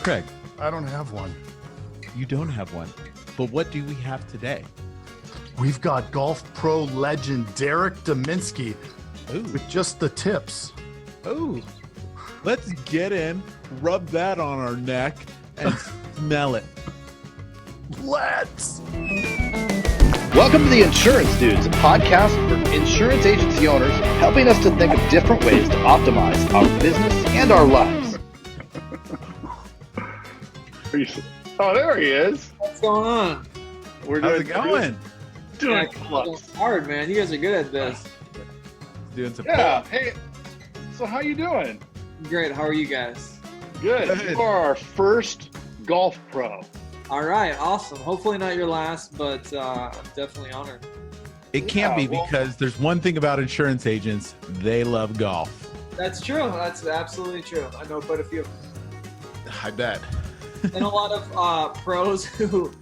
Craig, I don't have one. you don't have one. But what do we have today? We've got golf pro legend Derek Deminski Ooh. with just the tips. Oh, let's get in, rub that on our neck, and smell it. Let's. Welcome to the Insurance Dudes, a podcast for insurance agency owners helping us to think of different ways to optimize our business and our lives. Oh, there he is. What's going on? We're How's doing it going? Doing Yeah, pull-ups. hard, man. You guys are good at this. Doing some Yeah. Hey. So how you doing? Great. How are you guys? Good. Good. You are our first golf pro. All right. Awesome. Hopefully not your last, but I'm definitely honored. It can't be because there's one thing about insurance agents. They love golf. That's true. That's absolutely true. I know quite a few. I bet. And a lot of pros who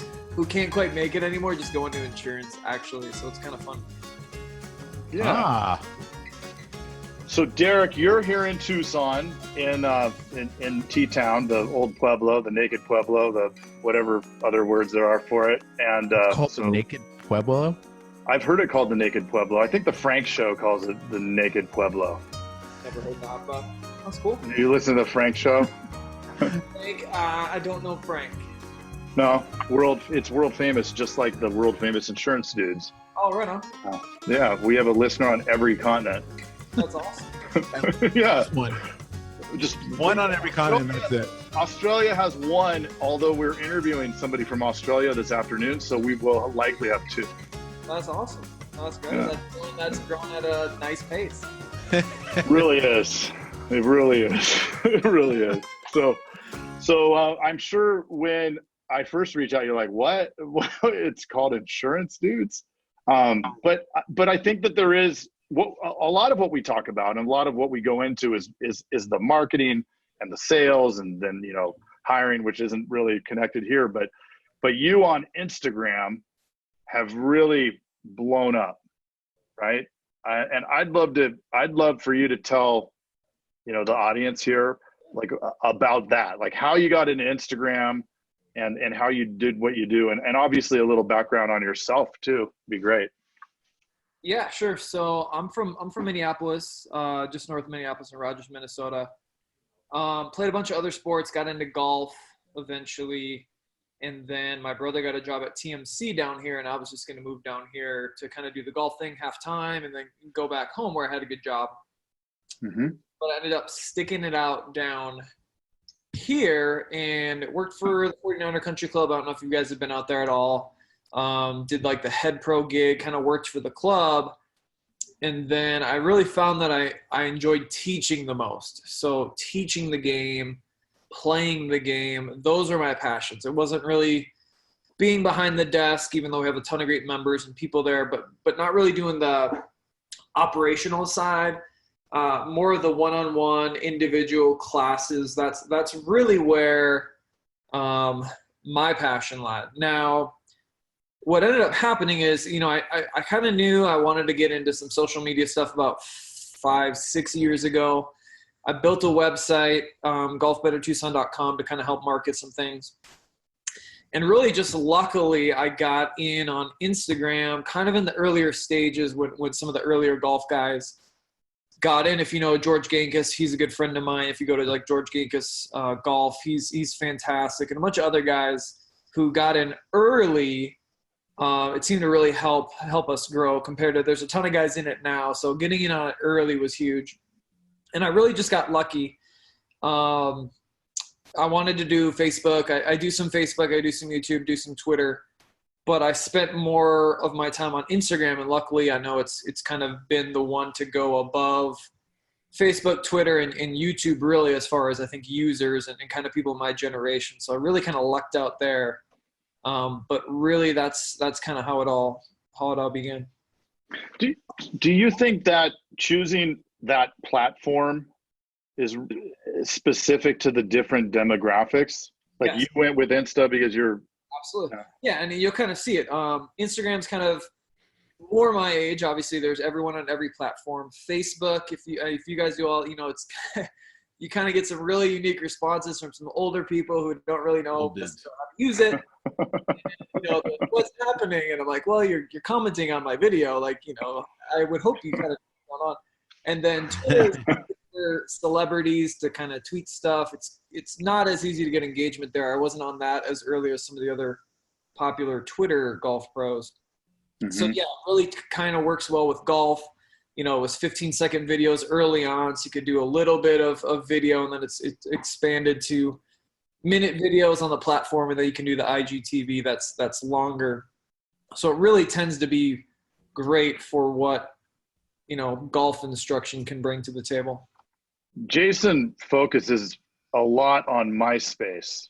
can't quite make it anymore just go into insurance, actually. So it's kind of fun. Yeah. Ah, So Derek, you're here in Tucson, in T-Town, the old Pueblo, the naked Pueblo, the whatever other words there are for it. And called so the Naked Pueblo? I've heard it called the naked Pueblo. I think the Frank Show calls it the naked Pueblo. Never heard that, but that's cool. Do you listen to the Frank Show? Frank, I don't know Frank. No, it's world famous, just like the world famous Insurance Dudes. Oh, right on. Yeah, we have a listener on every continent. That's awesome. Yeah, One. just One on every continent, that's it. Australia has one, although we're interviewing somebody from Australia this afternoon, so we will likely have two. That's awesome. That's great. Yeah. That's growing at a nice pace. It really is. It really is. It really is. So I'm sure when I first reached out, you're like, "What? It's called Insurance Dudes." But I think that there is a lot of what we talk about, and a lot of what we go into is the marketing and the sales, and then hiring, which isn't really connected here. But you on Instagram have really blown up, right? And I'd love for you to tell the audience here about that, like how you got into Instagram and how you did what you do, and obviously a little background on yourself too. Be great. Yeah, sure. So I'm from Minneapolis, just north of Minneapolis in Rogers, Minnesota. Played a bunch of other sports, got into golf eventually, and then my brother got a job at TMC down here, and I was just going to move down here to kind of do the golf thing half time and then go back home where I had a good job. Mm-hmm. But I ended up sticking it out down here and worked for the 49er Country Club. I don't know if you guys have been out there at all. Did like the head pro gig, kind of worked for the club. And then I really found that I enjoyed teaching the most. So teaching the game, playing the game, those are my passions. It wasn't really being behind the desk, even though we have a ton of great members and people there, but not really doing the operational side. More of the one-on-one individual classes. That's really where my passion lied. Now, what ended up happening is, I kind of knew I wanted to get into some social media stuff about 5-6 years ago. I built a website, golfbettertucson.com, to kind of help market some things. And really just luckily, I got in on Instagram kind of in the earlier stages when some of the earlier golf guys got in. If you know George Gankis, he's a good friend of mine. If you go to like George Gankis golf, he's fantastic. And a bunch of other guys who got in early, it seemed to really help us grow compared to, there's a ton of guys in it now. So getting in on it early was huge. And I really just got lucky. I wanted to do Facebook. I do some Facebook, I do some YouTube, do some Twitter. But I spent more of my time on Instagram, and luckily I know it's kind of been the one to go above Facebook, Twitter, and YouTube, really, as far as I think users and kind of people in my generation. So I really kind of lucked out there. But really that's kind of how it all began. Do you think that choosing that platform is specific to the different demographics? Like, yes, you went with Insta because you're absolutely. Yeah, and you'll kind of see it. Instagram's kind of for my age, obviously there's everyone on every platform. Facebook, if you guys do all, you know, it's you kind of get some really unique responses from some older people who don't really know how to use it. And, you know, what's happening? And I'm like, well, you're commenting on my video, like, you know, I would hope you kind of going on. And then Twitter for celebrities to kind of tweet stuff. It's not as easy to get engagement there. I wasn't on that as early as some of the other popular Twitter golf pros. Mm-hmm. So yeah, it really kind of works well with golf. You know, it was 15-second videos early on, so you could do a little bit of video, and then it's expanded to minute videos on the platform, and then you can do the IGTV that's longer. So it really tends to be great for what, you know, golf instruction can bring to the table. Jason focuses a lot on MySpace.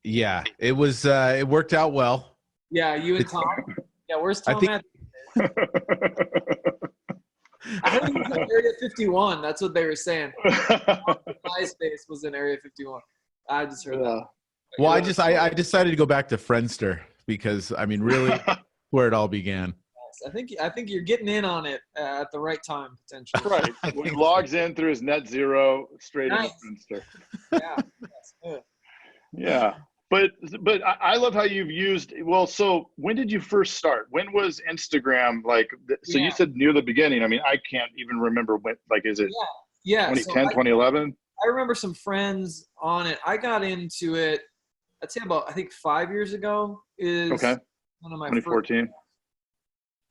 Yeah, it was. It worked out well. Yeah, you and Tom. Yeah, where's Tom at? I heard he was in Area 51. That's what they were saying. MySpace was in Area 51. I just heard that. Well, I decided to go back to Friendster because, I mean, really where it all began. I think you're getting in on it at the right time, potentially. Right. When he logs in through his net zero straight into Friendster. Yeah. That's good. Yeah. But I love how you've used, well, so when did you first start? When was Instagram like, so you said near the beginning. I mean, I can't even remember when, like, is it 2010, so 2011? I remember some friends on it. I got into it, I'd say about, I think 5 years ago is one of my 2014.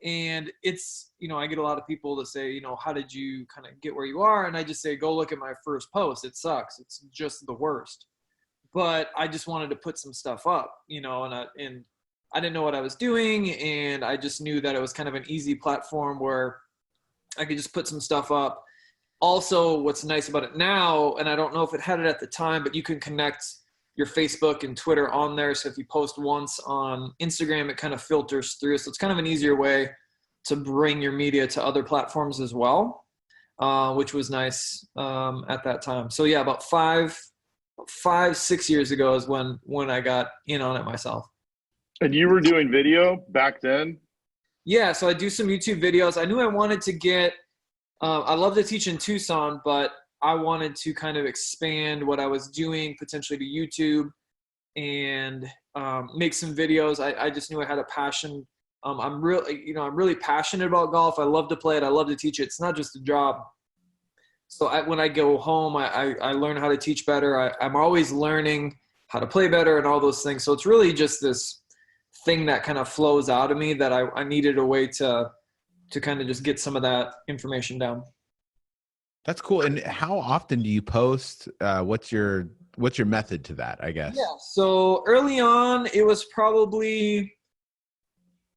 And it's, you know, I get a lot of people to say, you know, how did you kind of get where you are? And I just say, go look at my first post. It sucks. It's just the worst. But I just wanted to put some stuff up, you know, and I didn't know what I was doing. And I just knew that it was kind of an easy platform where I could just put some stuff up. Also, what's nice about it now, and I don't know if it had it at the time, but you can connect your Facebook and Twitter on there. So if you post once on Instagram, it kind of filters through. So it's kind of an easier way to bring your media to other platforms as well, which was nice at that time. So yeah, about 5-6 years ago is when I got in on it myself. And you were doing video back then? Yeah, so I do some YouTube videos. I knew I wanted to get I love to teach in Tucson, but I wanted to kind of expand what I was doing potentially to YouTube and make some videos. I just knew I had a passion. I'm really passionate about golf. I love to play it. I love to teach it. It's not just a job. So when I go home, I learn how to teach better. I'm always learning how to play better and all those things. So it's really just this thing that kind of flows out of me that I needed a way to kind of just get some of that information down. That's cool. And how often do you post? What's your method to that, I guess? Yeah. So early on, it was probably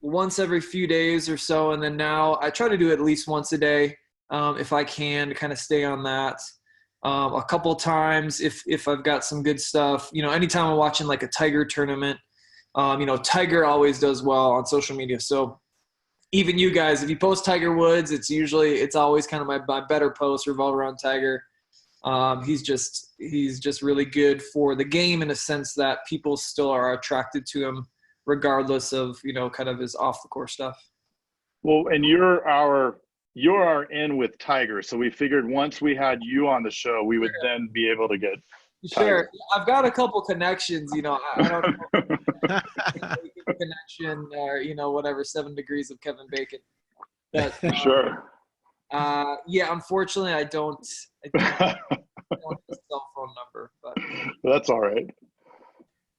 once every few days or so. And then now I try to do at least once a day. If I can, to kind of stay on that. A couple times if I've got some good stuff, you know, anytime I'm watching like a Tiger tournament, you know, Tiger always does well on social media. So even you guys, if you post Tiger Woods, it's always kind of my better posts revolve around Tiger. He's just really good for the game in a sense that people still are attracted to him regardless of, you know, kind of his off the course stuff. Well, and you're our in with Tiger. So we figured once we had you on the show, we would then be able to get Tiger. Sure. I've got a couple connections, you know, I don't know. Connection or, you know, whatever, 7 degrees of Kevin Bacon. But, sure. Yeah, unfortunately I don't have a cell phone number, but that's all right.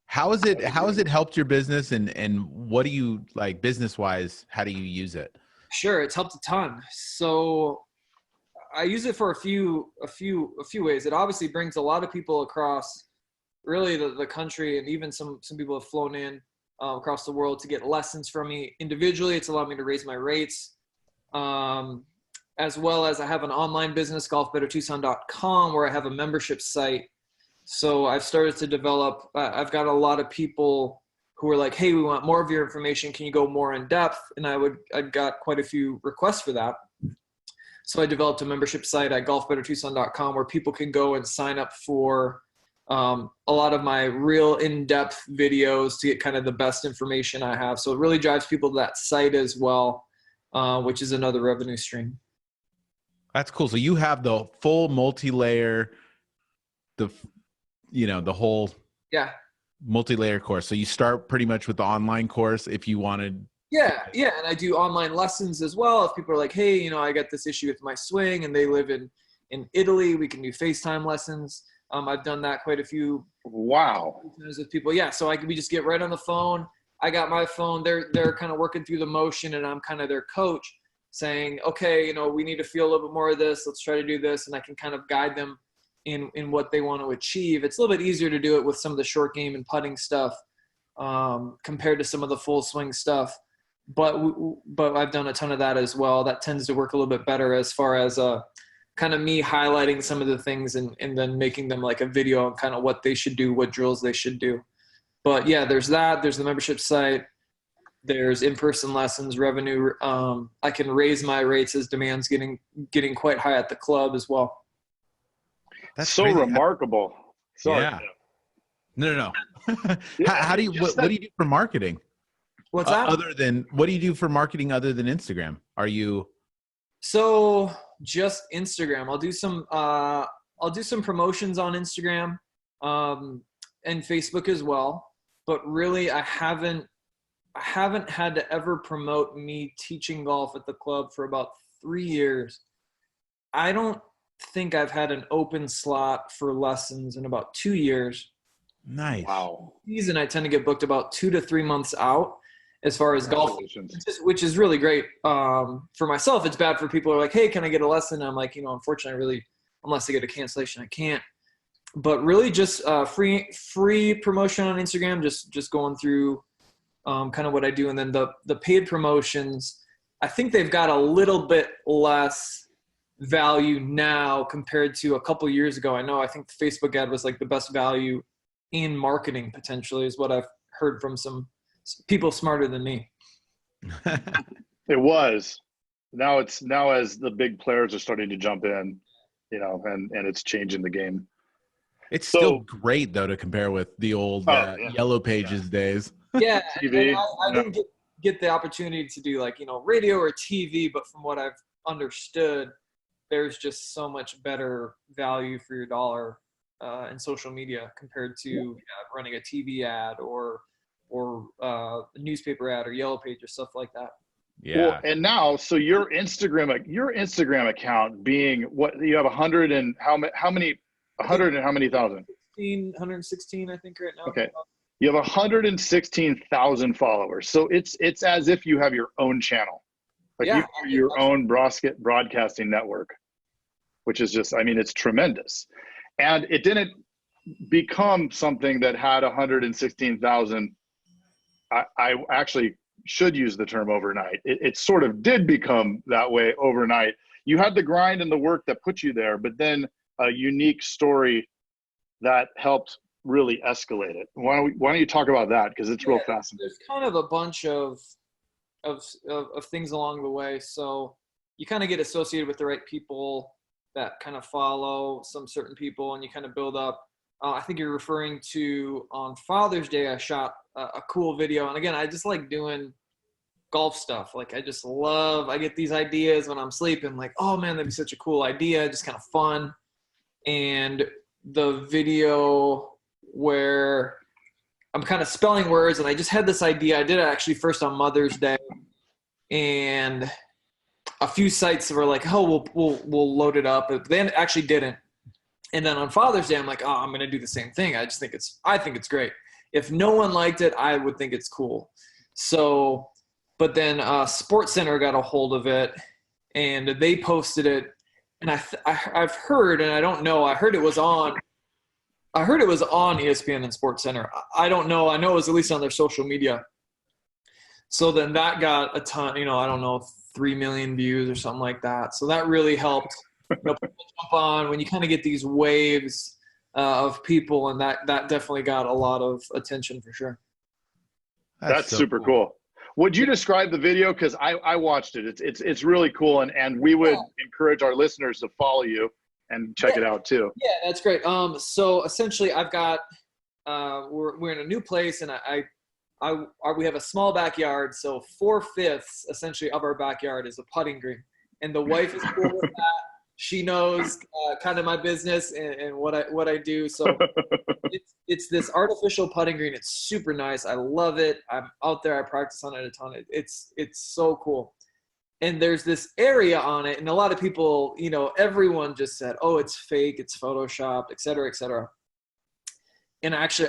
How has it helped your business and what do you like business wise? How do you use it? Sure, it's helped a ton. So I use it for a few ways. It obviously brings a lot of people across really the country, and even some people have flown in across the world to get lessons from me individually. It's allowed me to raise my rates. As well as I have an online business, golfbettertucson.com, where I have a membership site. So I've started to develop, I've got a lot of people who are like, hey, we want more of your information. Can you go more in depth? And I've got quite a few requests for that. So I developed a membership site at golfbettertucson.com where people can go and sign up for a lot of my real in-depth videos to get kind of the best information I have. So it really drives people to that site as well, which is another revenue stream. That's cool. So you have the full multi-layer, the whole multi-layer course. So you start pretty much with the online course if you wanted. Yeah. And I do online lessons as well. If people are like, hey, I got this issue with my swing and they live in Italy, we can do FaceTime lessons. I've done that quite a few times with people. Yeah. So we just get right on the phone. I got my phone. They're kind of working through the motion and I'm kind of their coach saying, okay, we need to feel a little bit more of this. Let's try to do this. And I can kind of guide them in what they want to achieve. It's a little bit easier to do it with some of the short game and putting stuff compared to some of the full swing stuff. But I've done a ton of that as well. That tends to work a little bit better as far as kind of me highlighting some of the things and then making them like a video on kind of what they should do, what drills they should do. But yeah, there's that. There's the membership site. There's in-person lessons, revenue. I can raise my rates as demand's getting quite high at the club as well. That's so crazy. Remarkable. Sorry. Yeah. No. How do you? What do you do for marketing? What's that? What do you do for marketing other than Instagram? Are you? So just Instagram. I'll do some promotions on Instagram, and Facebook as well. But really, I haven't had to ever promote me teaching golf at the club for about 3 years. I don't think I've had an open slot for lessons in about 2 years. Nice. Wow. Season, I tend to get booked about 2 to 3 months out as far as golf, which is really great. For myself, it's bad for people who are like, hey, can I get a lesson? And I'm like, unfortunately, unless I get a cancellation, I can't. But really just free promotion on Instagram, just going through kind of what I do. And then the paid promotions, I think they've got a little bit less value now compared to a couple years ago. I think the Facebook ad was like the best value in marketing potentially is what I've heard from some people smarter than me. It was. Now as the big players are starting to jump in, and it's changing the game. It's still great though to compare with the old Yellow Pages days. Yeah, TV. I didn't get the opportunity to do radio or TV, but from what I've understood, there's just so much better value for your dollar in social media compared to running a TV ad or a newspaper ad or Yellow Page or stuff like that. Yeah. Well, and now, so your Instagram account being what you have 100 and how many 100 and how many thousand? 116, I think right now. Okay. You have 116,000 followers. So it's as if you have your own channel. You have your own broadcasting network, which is just, it's tremendous. And it didn't become something that had 116,000. I actually should use the term overnight. It sort of did become that way overnight. You had the grind and the work that put you there, but then a unique story that helped really escalate it. Why don't you talk about that? Because it's real fascinating. There's kind of a bunch of things along the way. So you kind of get associated with the right people that kind of follow some certain people, and you kind of build up. I think you're referring to on Father's Day, I shot a cool video. And again, I just like doing golf stuff. I get these ideas when I'm sleeping, oh man, that'd be such a cool idea. Just kind of fun. And the video where I'm kind of spelling words, and I just had this idea. I did it actually first on Mother's Day, and a few sites were like, oh, we'll load it up. But they actually didn't. And then on Father's Day, I'm like, oh, I'm going to do the same thing. I think it's great. If no one liked it, I would think it's cool. So, but then SportsCenter got a hold of it, and they posted it. And I've heard, and I don't know, I heard it was on ESPN and SportsCenter. I don't know. I know it was at least on their social media. So then that got a ton, I don't know, 3 million views or something like that. So that really helped people jump on when you kind of get these waves of people, and that definitely got a lot of attention for sure. That's so super cool. Would you describe the video? Because I watched it. It's really cool, and we would encourage our listeners to follow you. and check it out too. Yeah, that's great. So essentially I've got, we're in a new place, and we have a small backyard. So 4/5 essentially of our backyard is a putting green, and the wife is cool with that. She knows kind of my business and what I do. So it's this artificial putting green. It's super nice. I love it. I'm out there. I practice on it a ton. It's so cool. And there's this area on it, and a lot of people, everyone just said, "Oh, it's fake. It's photoshopped, et cetera, et cetera." And actually,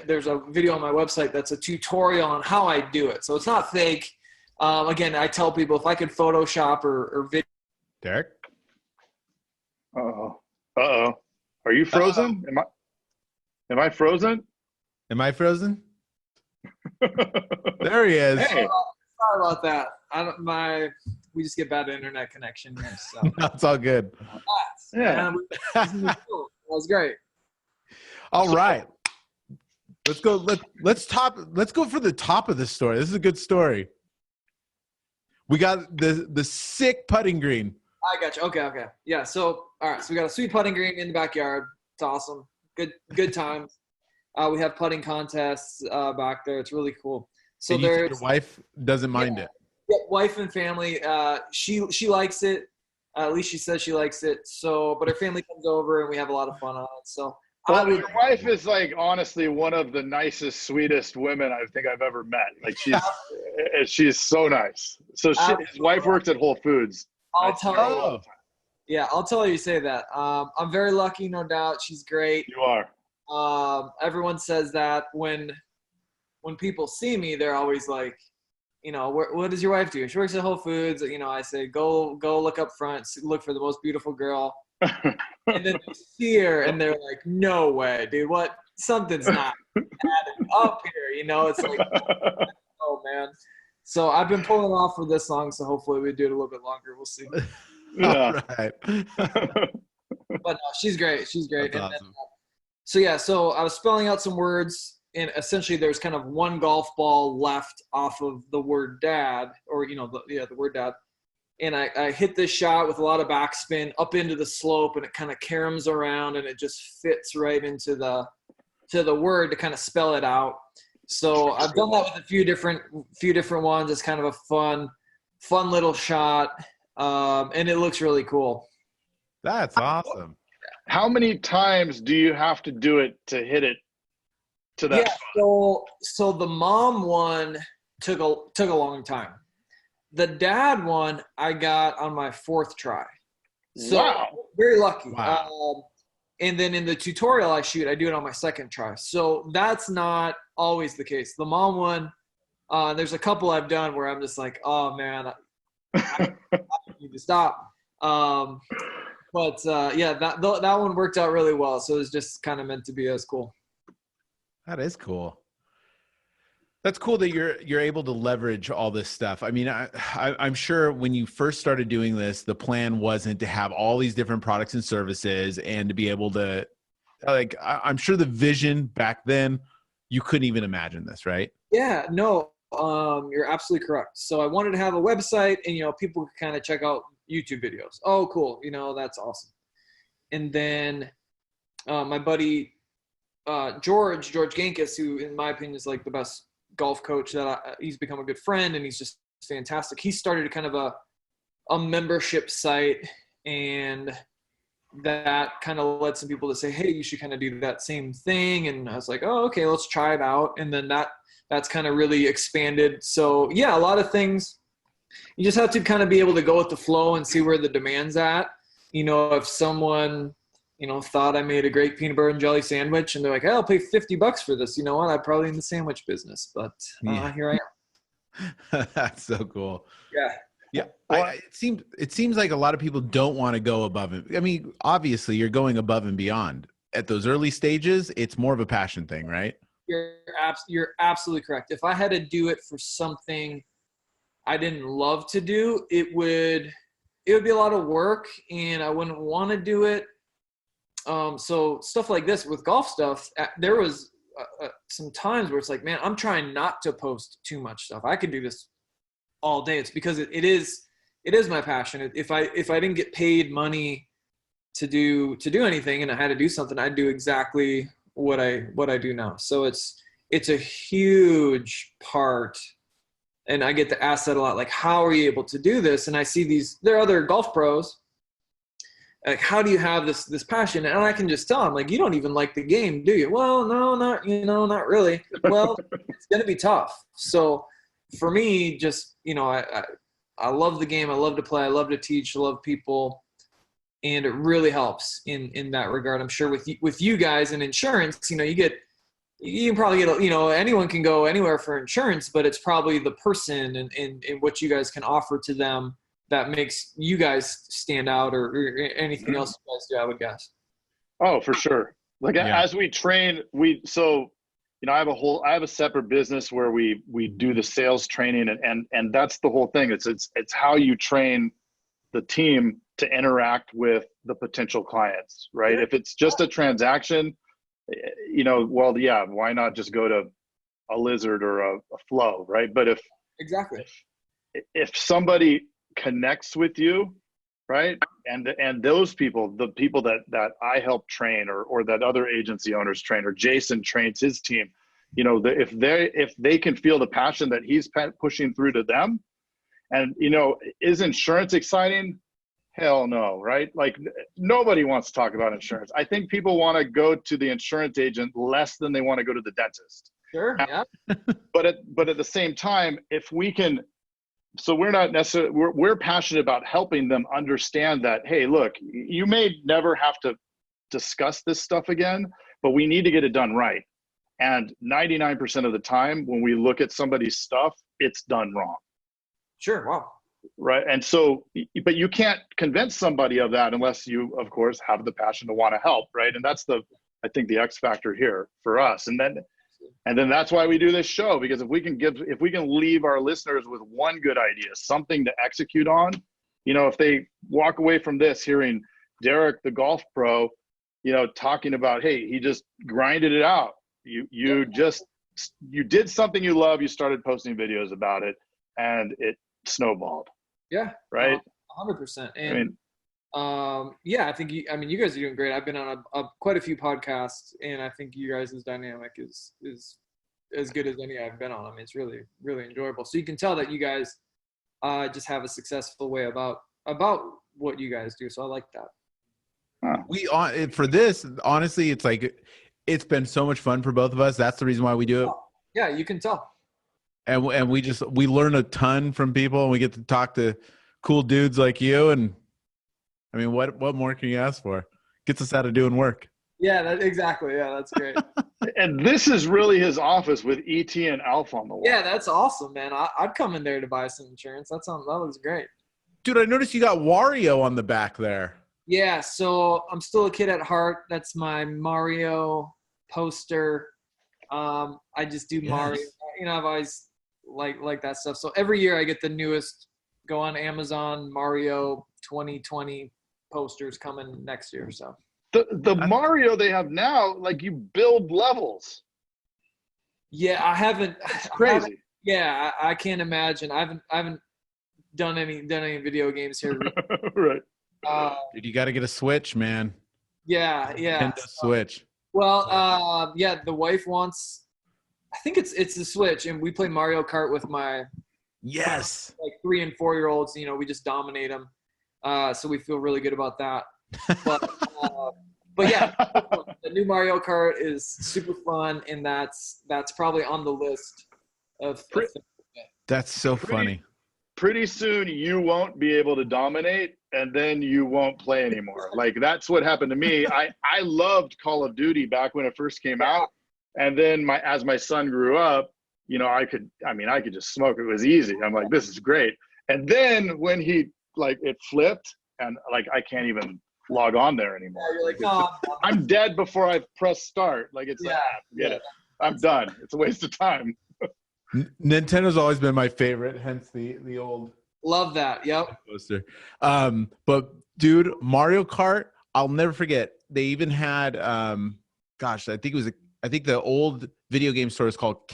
there's a video on my website that's a tutorial on how I do it. So it's not fake. Again, I tell people if I could Photoshop or video. Derek? Uh-oh. Are you frozen? Am I frozen? Am I frozen? There he is. Hey. Sorry about that. We just get bad internet connection here. So That's all good. Yeah. That was great. All right. Let's go. Let's go for the top of the story. This is a good story. We got the sick putting green. I got you. Okay. Yeah. So all right. So we got a sweet putting green in the backyard. It's awesome. Good times. We have putting contests back there. It's really cool. So your wife doesn't mind it. Yeah, wife and family. She likes it. At least she says she likes it. So, but her family comes over and we have a lot of fun on it. So, your wife is like honestly one of the nicest, sweetest women I think I've ever met. Like she's so nice. So his wife works at Whole Foods. I'll tell her. Yeah, I'll tell her you say that. I'm very lucky, no doubt. She's great. You are. Everyone says that when people see me, they're always like, what does your wife do? She works at Whole Foods. I say, go look up front, look for the most beautiful girl. And then they see her and they're like, no way, dude, what? Something's not adding up here. It's like, oh man. So I've been pulling off for this song. So hopefully we do it a little bit longer. We'll see. Yeah. Right. But no, she's great. She's great. That's and awesome. So I was spelling out some words, and essentially there's kind of one golf ball left off of the word dad, or the word dad. And I hit this shot with a lot of backspin up into the slope, and it kind of caroms around, and it just fits right into the word to kind of spell it out. So I've done that with a few different ones. It's kind of a fun little shot, and it looks really cool. That's awesome. How many times do you have to do it to hit it to that spot? So the mom one took a long time. The dad one I got on my 4th try. So wow. Very lucky. Wow. And then in the tutorial I do it on my 2nd try. So that's not always the case. The mom one, there's a couple I've done where I'm just like, oh man, I need to stop. But that one worked out really well. So it was just kind of meant to be as cool. That is cool. That's cool that you're able to leverage all this stuff. I mean, I'm sure when you first started doing this, the plan wasn't to have all these different products and services and to be able to, I'm sure the vision back then, you couldn't even imagine this, right? Yeah, no, you're absolutely correct. So I wanted to have a website and, people could kind of check out YouTube videos. Oh, cool. That's awesome. And then my buddy, George Gankis, who in my opinion is like the best golf coach he's become a good friend, and he's just fantastic. He started kind of a membership site, and that kind of led some people to say, hey, you should kind of do that same thing. And I was like, oh, okay, let's try it out. And then that's kind of really expanded. So yeah, a lot of things, you just have to kind of be able to go with the flow and see where the demand's at. If someone, thought I made a great peanut butter and jelly sandwich and they're like, hey, I'll pay $50 for this. You know what? I'm probably in the sandwich business, but here I am. That's so cool. Yeah. Yeah. It seems like a lot of people don't want to go above it. I mean, obviously you're going above and beyond at those early stages. It's more of a passion thing, right? You're absolutely correct. If I had to do it for something I didn't love to do, it would be a lot of work and I wouldn't want to do it. So stuff like this with golf stuff, there was some times where it's like, man, I'm trying not to post too much stuff. I could do this all day. It's because it is my passion. If I didn't get paid money to do anything and I had to do something, I'd do exactly what I do now. So it's a huge part. And I get to ask that a lot, like, how are you able to do this? And I see there are other golf pros. Like, how do you have this passion? And I can just tell them, like, you don't even like the game, do you? Well, no, not really. Well, it's going to be tough. So for me, just, I love the game. I love to play. I love to teach. I love people. And it really helps in that regard. I'm sure with you guys in insurance, you can probably get, anyone can go anywhere for insurance, but it's probably the person and what you guys can offer to them that makes you guys stand out or anything else you guys do, I would guess. Oh, for sure. Like as we train, I have a separate business where we do the sales training and that's the whole thing. It's how you train the team to interact with the potential clients, right? If it's just a transaction, why not just go to a Lizard or a Flow, right? But if somebody connects with you, right, and those people, the people that I help train or that other agency owners train or Jason trains his team, if they can feel the passion that he's pushing through to them, and is insurance exciting? Hell no, right? Like nobody wants to talk about insurance. I think people want to go to the insurance agent less than they want to go to the dentist. Sure, yeah. But at the same time, if we can, so we're not necessarily, we're passionate about helping them understand that, hey, look, you may never have to discuss this stuff again, but we need to get it done right. And 99% of the time when we look at somebody's stuff, it's done wrong. Sure, wow. Right. And so, but you can't convince somebody of that unless you, of course, have the passion to want to help. Right. And that's I think the X factor here for us. And then that's why we do this show, because if we can leave our listeners with one good idea, something to execute on, if they walk away from this hearing Derek, the golf pro, talking about, hey, he just grinded it out. You did something you love. You started posting videos about it and it snowballed. Yeah. Right. 100%. And I think you guys are doing great. I've been on quite a few podcasts and I think you guys' dynamic is as good as any I've been on. I mean, it's really, really enjoyable. So you can tell that you guys just have a successful way about what you guys do. So I like that. Huh. For this, honestly, it's like, it's been so much fun for both of us. That's the reason why we do it. Yeah, you can tell. And we learn a ton from people and we get to talk to cool dudes like you. And I mean, what more can you ask for? Gets us out of doing work. Yeah, exactly. Yeah, that's great. And this is really his office with ET and Alf on the wall. Yeah, that's awesome, man. I'd come in there to buy some insurance. That looks great. Dude, I noticed you got Wario on the back there. Yeah, so I'm still a kid at heart. That's my Mario poster. I just do Mario. I've always like that stuff. So every year I get the newest, go on Amazon, Mario 2020 posters coming next year. So the Mario they have now, like you build levels. Yeah, I haven't. It's crazy. I can't imagine. I haven't done any video games here. Right. Dude, you got to get a Switch, man. Yeah. Nintendo Switch. Well, the wife wants. I think it's the Switch, and we play Mario Kart with my 3 and 4 year olds. We just dominate them, so we feel really good about that. But yeah, the new Mario Kart is super fun, and that's probably on the list of. That's so funny. Pretty soon you won't be able to dominate, and then you won't play anymore. Like that's what happened to me. I loved Call of Duty back when it first came out. And then as my son grew up, I could just smoke. It was easy. I'm like, this is great. And then when it flipped and I can't even log on there anymore. Yeah, you're like, no. I'm dead before I press start. Forget it. I'm done. It's a waste of time. Nintendo's always been my favorite, hence the old. Love that. Yep. Poster. But dude, Mario Kart, I'll never forget. They even had, I think the old video game store is called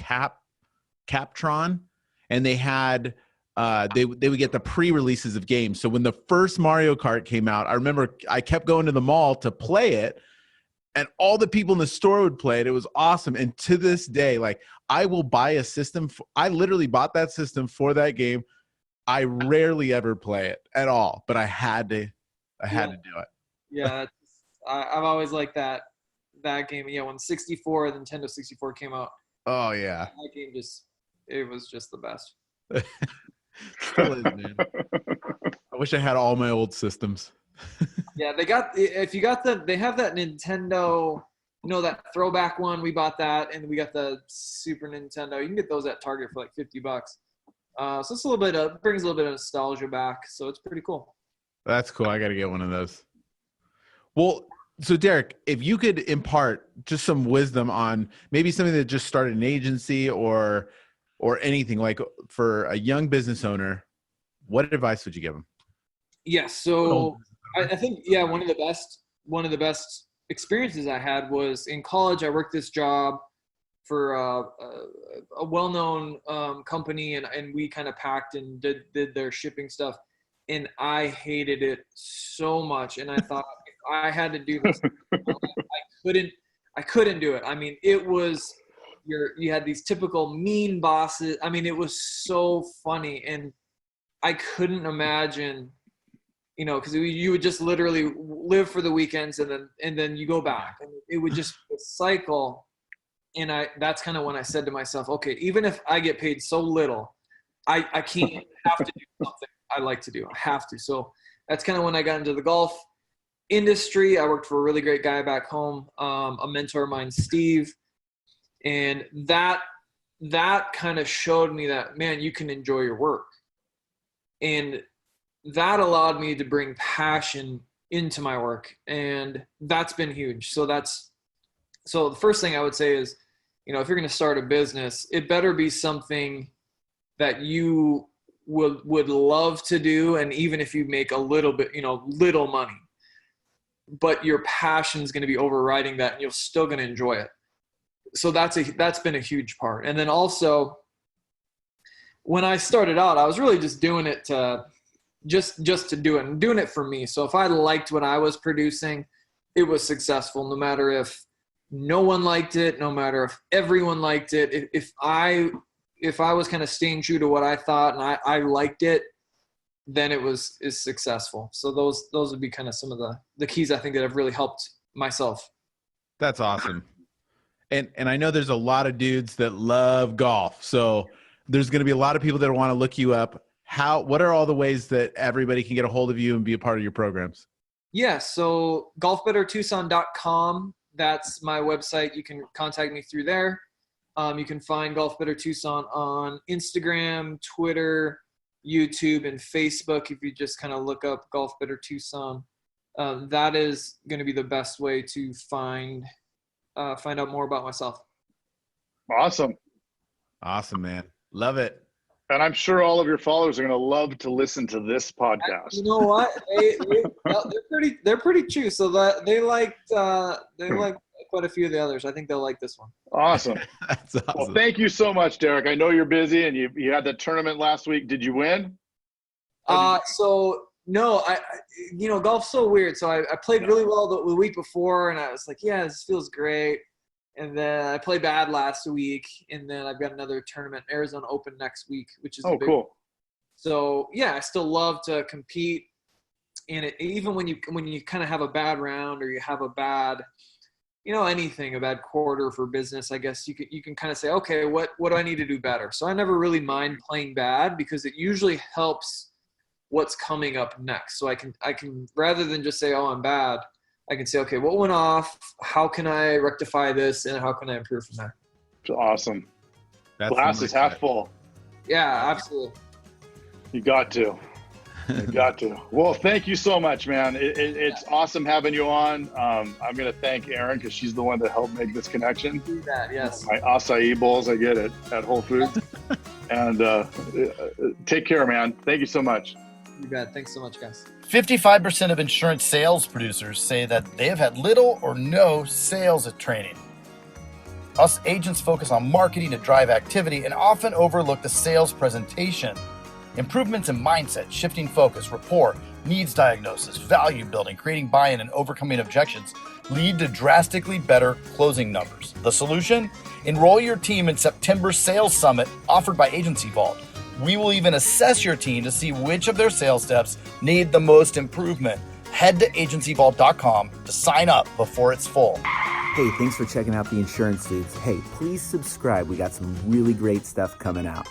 Captron, and they had they would get the pre-releases of games. So when the first Mario Kart came out, I remember I kept going to the mall to play it, and all the people in the store would play it. It was awesome. And to this day, like, I will buy a system. I literally bought that system for that game. I rarely ever play it at all, but I had to do it. Yeah, I've always liked that game. Yeah, when the Nintendo 64 came out. Oh yeah, that game it was just the best. Still is, man. I wish I had all my old systems. Yeah, they have that Nintendo, that throwback one. We bought that, and we got the Super Nintendo. You can get those at Target for like $50. So it's brings a little bit of nostalgia back. So it's pretty cool. That's cool. I got to get one of those. Well, so Derek, if you could impart just some wisdom on maybe something that just started an agency or anything, like for a young business owner, what advice would you give them? Yeah. So I think, one of the best experiences I had was in college. I worked this job for a well-known company, and we kind of packed and did their shipping stuff, and I hated it so much. And I thought, if I had to do this, I couldn't do it. I mean, it was you had these typical mean bosses. I mean, it was so funny, and I couldn't imagine, because you would just literally live for the weekends and then you go back, and it would just cycle. And that's kind of when I said to myself, okay, even if I get paid so little, I can't have to do something I like to do. I have to. So that's kind of when I got into the golf industry. I worked for a really great guy back home, a mentor of mine, Steve. And that kind of showed me that, man, you can enjoy your work. And that allowed me to bring passion into my work. And that's been huge. So the first thing I would say is, if you're going to start a business, it better be something that you would love to do. And even if you make a little bit, little money, but your passion is going to be overriding that, and you're still going to enjoy it. So that's been a huge part. And then also, when I started out, I was really just doing it to just to do it, and doing it for me. So if I liked what I was producing, it was successful, no matter if no one liked it, no matter if everyone liked it. If I was kind of staying true to what I thought and I liked it, then it is successful. So those would be kind of some of the keys I think that have really helped myself. That's awesome. And I know there's a lot of dudes that love golf. So there's going to be a lot of people that want to look you up. What are all the ways that everybody can get a hold of you and be a part of your programs? Yeah. So golfbettertucson.com. That's my website. You can contact me through there. You can find Golf Better Tucson on Instagram, Twitter, YouTube, and Facebook. If you just kind of look up Golf Better Tucson, that is going to be the best way to find out more about myself. Awesome, man. Love it. And I'm sure all of your followers are going to love to listen to this podcast. You know what? They're pretty true. So that they like quite a few of the others. I think they'll like this one. Awesome. That's awesome. Well, thank you so much, Derek. I know you're busy, and you had the tournament last week. Did you win? So no, golf's so weird. So I played really well the week before, and I was like, yeah, this feels great. And then I played bad last week, and then I've got another tournament, Arizona Open, next week, which is cool. So yeah, I still love to compete, and even when you kind of have a bad round, or you have a bad, a bad quarter for business, I guess you can kind of say, okay, what do I need to do better? So I never really mind playing bad, because it usually helps what's coming up next. So I can rather than just say, oh, I'm bad, I can say, okay, what went off? How can I rectify this? And how can I improve from there? Awesome. Glass is half full. Yeah, absolutely. You got to. Well, thank you so much, man. It's awesome having you on. I'm going to thank Erin, because she's the one that helped make this connection. Do that, yes. My acai bowls, I get it at Whole Foods. And take care, man. Thank you so much. You bet. Thanks so much, guys. 55% of insurance sales producers say that they have had little or no sales training. Us agents focus on marketing to drive activity and often overlook the sales presentation. Improvements in mindset, shifting focus, rapport, needs diagnosis, value building, creating buy-in, and overcoming objections lead to drastically better closing numbers. The solution? Enroll your team in September's Sales Summit offered by Agency Vault. We will even assess your team to see which of their sales steps need the most improvement. Head to agencyvault.com to sign up before it's full. Hey, thanks for checking out the Insurance Dudes. Hey, please subscribe. We got some really great stuff coming out.